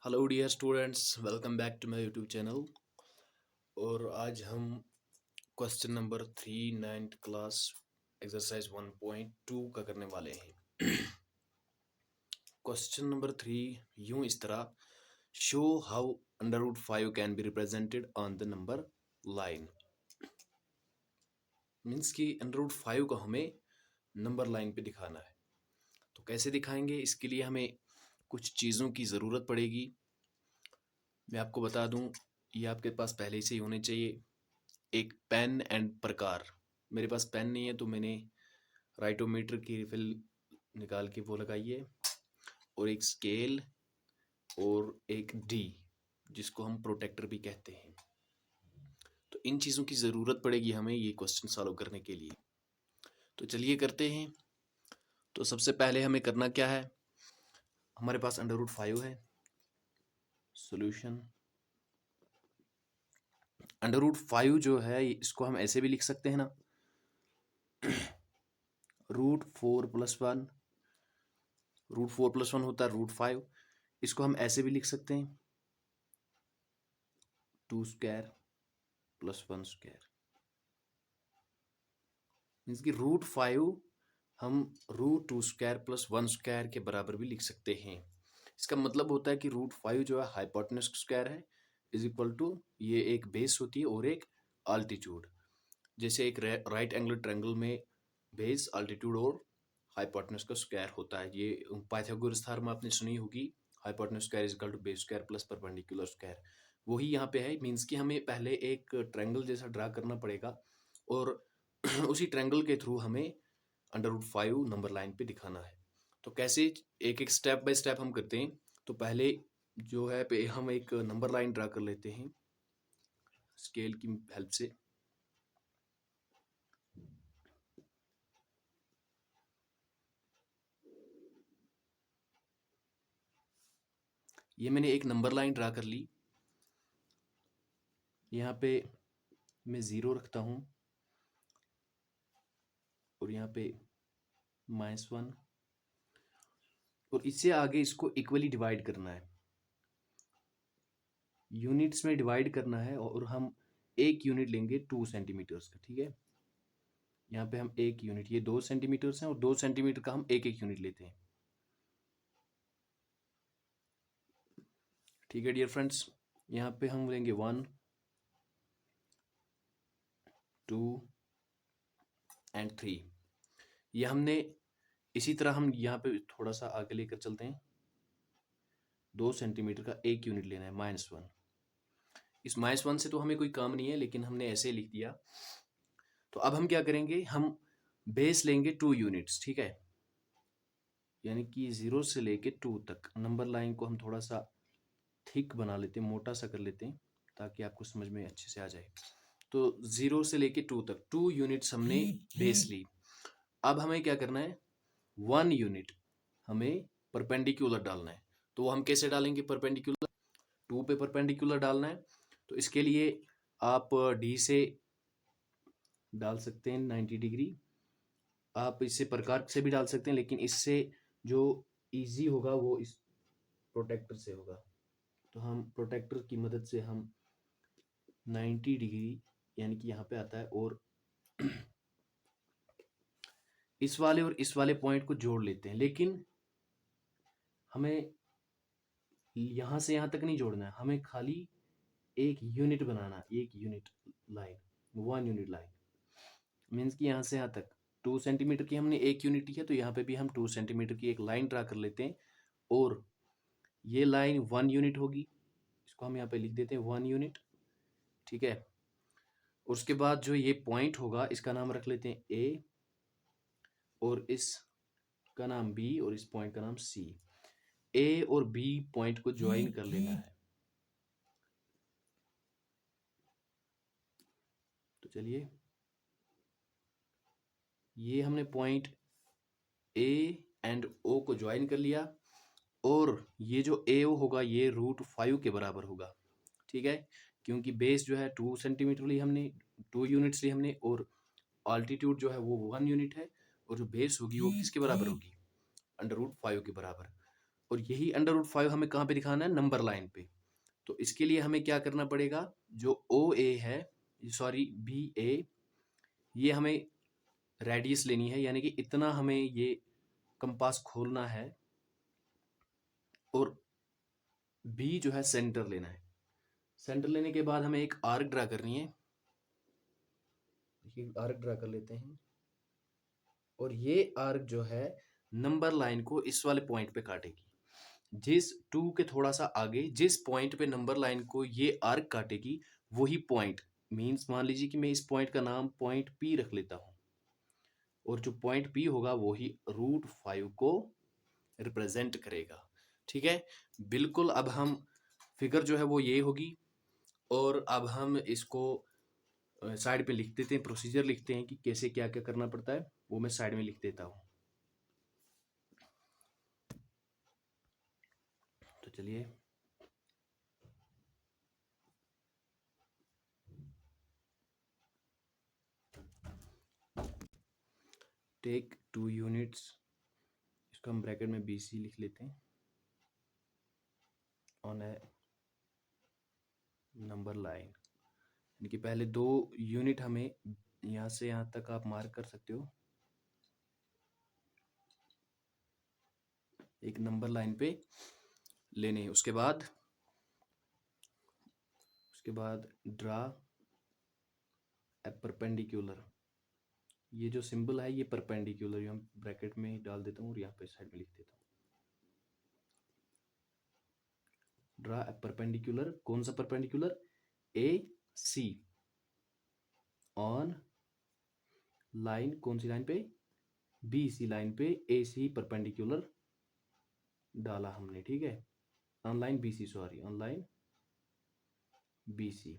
Hello dear students, welcome back to my YouTube channel. और आज हम question number 3 9th class exercise 1.2 का करने वाले हैं। क्वेश्चन नंबर 3 यूं इस तरह, show how under root 5 can be represented on the number line. Means कि अंडर रूट 5 को हमें नंबर लाइन पे दिखाना है। तो कैसे दिखाएंगे, इसके लिए हमें कुछ चीज़ों की ज़रूरत पड़ेगी। मैं आपको बता दूं, ये आपके पास पहले से ही होने चाहिए। एक पेन एंड प्रकार। मेरे पास पेन नहीं है तो मैंने राइटोमीटर की रिफिल निकाल के वो लगाई है, और एक स्केल और एक डी, जिसको हम प्रोटेक्टर भी कहते हैं। तो इन चीज़ों की ज़रूरत पड़ेगी हमें ये क्वेश्चन सॉल्व करने के लिए। तो चलिए करते हैं। तो सबसे पहले हमें करना क्या है, हमारे पास अंडर रूट 5 है। सॉल्यूशन अंडर रूट 5 जो है इसको हम ऐसे भी लिख सकते हैं ना, √4 + 1। √4 + 1 होता है √5। इसको हम ऐसे भी लिख सकते हैं, 2² + 1²। मीन्स कि √5 हम √2² + 1² के बराबर भी लिख सकते हैं। इसका मतलब होता है कि √5 जो है हाइपोटेन्यूज स्क्वायर है, इज इक्वल टू ये एक बेस होती है और एक आल्टीट्यूड। जैसे एक राइट एंगल ट्रायंगल में बेस, आल्टीट्यूड और हाइपोटेन्यूज का स्क्वायर होता है। ये पाइथागोरस थ्योरम आपने सुनी होगी, hypotenuse square is equal to base square plus perpendicular square. वही यहाँ पे है। मीन्स कि हमें पहले एक ट्रायंगल जैसा ड्रा करना पड़ेगा, और उसी ट्रायंगल के थ्रू हमें अंडर रूट 5 नंबर लाइन पे दिखाना है। तो कैसे, एक एक स्टेप बाय स्टेप हम करते हैं। तो पहले जो है पे हम एक नंबर लाइन ड्रा कर लेते हैं स्केल की हेल्प से। ये मैंने एक नंबर लाइन ड्रा कर ली। यहाँ पे मैं 0 रखता हूँ, और यहाँ पे -1, और इससे आगे इसको इक्वली डिवाइड करना है, यूनिट्स में डिवाइड करना है। और हम एक यूनिट लेंगे 2 सेंटीमीटर्स का, ठीक है। यहाँ पे हम एक यूनिट, ये 2 सेंटीमीटर्स हैं, और 2 सेंटीमीटर का हम एक एक यूनिट लेते हैं। ठीक है डियर फ्रेंड्स, यहाँ पे हम लेंगे 1 2 एंड 3। ये हमने इसी तरह हम यहाँ पे थोड़ा सा आगे लेकर चलते हैं। 2 सेंटीमीटर का एक यूनिट लेना है, -1। इस -1 से तो हमें कोई काम नहीं है, लेकिन हमने ऐसे लिख दिया। तो अब हम क्या करेंगे, हम बेस लेंगे 2 यूनिट्स, ठीक है। यानी कि 0 से लेके 2 तक नंबर लाइन को हम थोड़ा सा थिक बना लेते हैं, मोटा सा कर लेते हैं, ताकि आपको समझ में अच्छे से आ जाए। तो 0 से लेके 2 तक 2 यूनिट्स हमने बेस ली। अब हमें क्या करना है, 1 यूनिट हमें परपेंडिकुलर डालना है। तो वो हम कैसे डालेंगे परपेंडिकुलर, 2 पे परपेंडिकुलर डालना है। तो इसके लिए आप डी से डाल सकते हैं 90 डिग्री। आप इससे प्रकार से भी डाल सकते हैं, लेकिन इससे जो इजी होगा वो इस प्रोटेक्टर से होगा। तो हम प्रोटेक्टर की मदद से हम 90 डिग्री, यानी कि यहाँ पे आता है, और इस वाले और इस वाले पॉइंट को जोड़ लेते हैं। लेकिन हमें यहाँ से यहाँ तक नहीं जोड़ना है, हमें खाली एक यूनिट बनाना, एक unit line, 1 unit line. Means कि यहाँ से यहाँ तक 2 सेंटीमीटर की हमने एक यूनिट ली है, तो यहाँ पे भी हम 2 सेंटीमीटर की एक लाइन ड्रा कर लेते हैं, और ये लाइन 1 यूनिट होगी। इसको हम यहाँ पे लिख देते हैं 1 यूनिट, ठीक है। उसके बाद जो ये पॉइंट होगा, इसका नाम रख लेते हैं ए, और इसका नाम बी, और इस पॉइंट का नाम सी। ए और बी पॉइंट को ज्वाइन कर लेना है। तो चलिए, ये हमने पॉइंट ए एंड ओ को ज्वाइन कर लिया, और ये जो ए ओ होगा ये √5 के बराबर होगा, ठीक है। क्योंकि बेस जो है 2 सेंटीमीटर ली हमने, 2 यूनिट्स ली हमने, और आल्टीट्यूड जो है वो 1 यूनिट है, और जो बेस होगी वो किसके बराबर होगी, √5 के बराबर। और यही √5 हमें कहाँ पे दिखाना है, नंबर लाइन पे। तो इसके लिए हमें क्या करना पड़ेगा, जो OA है, सॉरी BA, ये हमें रेडियस लेनी है, यानी कि इतना हमें ये कंपास खोलना है, और B जो है सेंटर लेना है। सेंटर लेने के बाद हमें एक आर्क ड्रा करनी है। देखिए आर्क ड्रा कर लेते हैं, और ये आर्क जो है नंबर लाइन को इस वाले पॉइंट पे काटेगी। जिस 2 के थोड़ा सा आगे जिस पॉइंट पे नंबर लाइन को ये आर्क काटेगी, वही पॉइंट, मीन्स मान लीजिए कि मैं इस पॉइंट का नाम पॉइंट P रख लेता हूँ, और जो पॉइंट P होगा वही √5 को रिप्रेजेंट करेगा। ठीक है, बिल्कुल। अब हम फिगर जो है वो ये होगी, और अब हम इसको साइड पे लिख देते हैं, प्रोसीजर लिखते हैं कि कैसे क्या क्या करना पड़ता है, वो मैं साइड में लिख देता हूँ। तो चलिए, टेक 2 यूनिट्स, इसको हम ब्रैकेट में BC लिख लेते हैं, ऑन ए नंबर लाइन, यानी कि पहले 2 यूनिट हमें यहाँ से यहाँ तक आप मार्क कर सकते हो, एक नंबर लाइन पे लेने हैं। उसके बाद ड्रा ए परपेंडिकुलर, ये जो सिंबल है ये परपेंडिकुलर, ये हम ब्रैकेट में डाल देता हूँ और यहाँ पे साइड में लिख देता हूँ। ड्रा ए परपेंडिकुलर, कौन सा परपेंडिकुलर, AC, ऑन लाइन, कौन सी लाइन पे, BC लाइन पे AC परपेंडिकुलर डाला हमने। ठीक है, online BC, sorry online BC।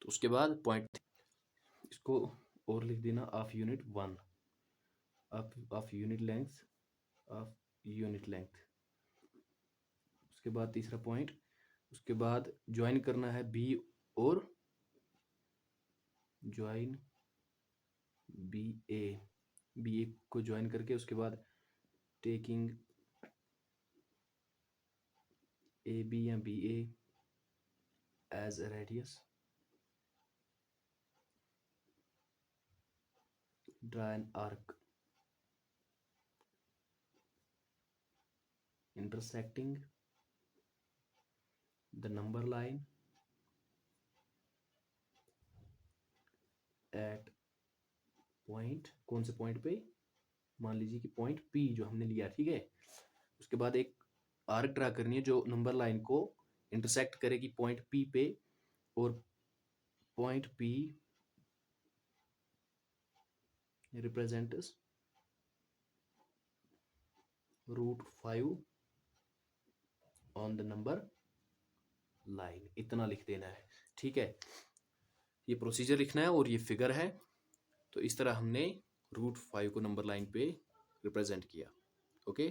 तो उसके बाद पॉइंट, इसको और लिख देना, of unit 1, of unit length, of unit length. उसके बाद तीसरा पॉइंट, उसके बाद ज्वाइन करना है B और ज्वाइन BA को ज्वाइन करके, उसके बाद टेकिंग AB या BA as a radius, draw an arc intersecting the number line at point, कौन से पॉइंट पे, मान लीजिए कि पॉइंट P जो हमने लिया। ठीक है, उसके बाद एक आर्क ड्रा करनी है जो नंबर लाइन को इंटरसेक्ट करेगी पॉइंट P पे, और point P represents √5 on the number line, इतना लिख देना है। ठीक है, ये प्रोसीजर लिखना है और ये फिगर है। तो इस तरह हमने √5 को नंबर लाइन पे रिप्रेजेंट किया। ओके।